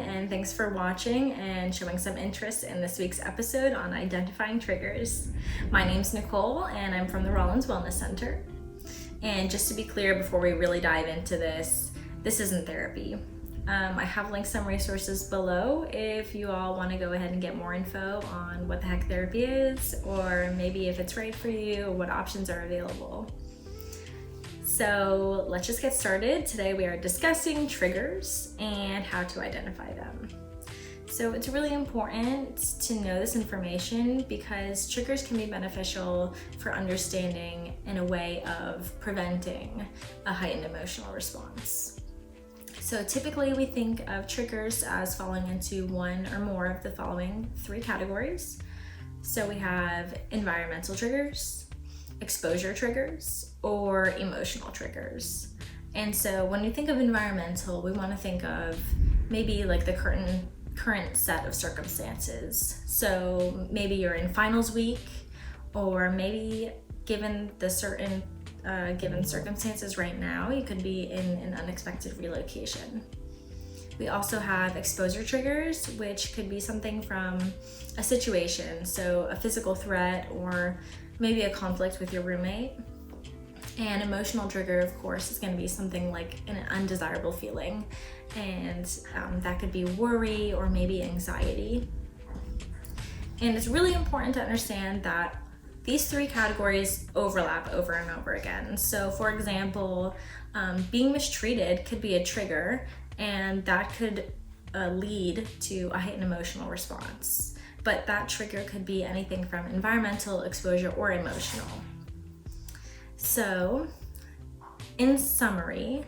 and thanks for watching and showing some interest in this week's episode on identifying triggers. My name's Nicole, and I'm from the Rollins Wellness Center. And just to be clear, before we really dive into this isn't therapy. I have linked some resources below if you all want to go ahead and get more info on what the heck therapy is, or maybe if it's right for you, or what options are available. So let's just get started. Today we are discussing triggers and how to identify them. So it's really important to know this information because triggers can be beneficial for understanding in a way of preventing a heightened emotional response. So typically we think of triggers as falling into one or more of the following three categories. So we have environmental triggers, exposure triggers, or emotional triggers. And so when we think of environmental, we want to think of maybe like the current set of circumstances. So maybe you're in finals week, or maybe given the given circumstances right now, you could be in an unexpected relocation. We also have exposure triggers, which could be something from a situation, so a physical threat or maybe a conflict with your roommate. And emotional trigger, of course, is going to be something like an undesirable feeling, and that could be worry or maybe anxiety. And it's really important to understand that these three categories overlap over and over again. So for example, being mistreated could be a trigger, and that could lead to a heightened emotional response. But that trigger could be anything from environmental, exposure, or emotional. So in summary,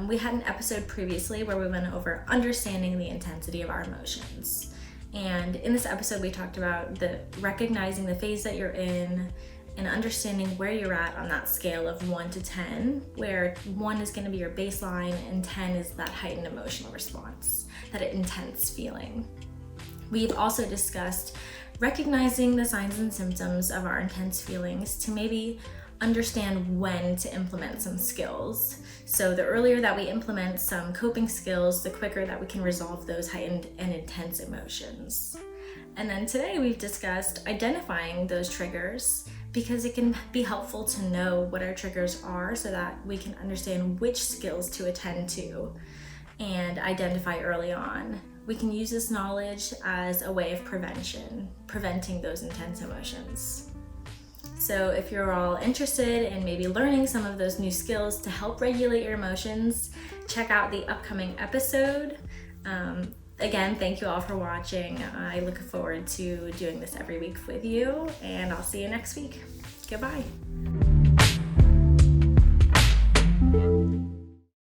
we had an episode previously where we went over understanding the intensity of our emotions. And in this episode, we talked about recognizing the phase that you're in and understanding where you're at on that scale of 1 to 10, where 1 is going to be your baseline and 10 is that heightened emotional response, that intense feeling. We've also discussed recognizing the signs and symptoms of our intense feelings to maybe understand when to implement some skills. So the earlier that we implement some coping skills, the quicker that we can resolve those heightened and intense emotions. And then today we've discussed identifying those triggers because it can be helpful to know what our triggers are so that we can understand which skills to attend to and identify early on. We can use this knowledge as a way of preventing those intense emotions. So if you're all interested in maybe learning some of those new skills to help regulate your emotions, check out the upcoming episode. Again, thank you all for watching. I look forward to doing this every week with you, and I'll see you next week. Goodbye.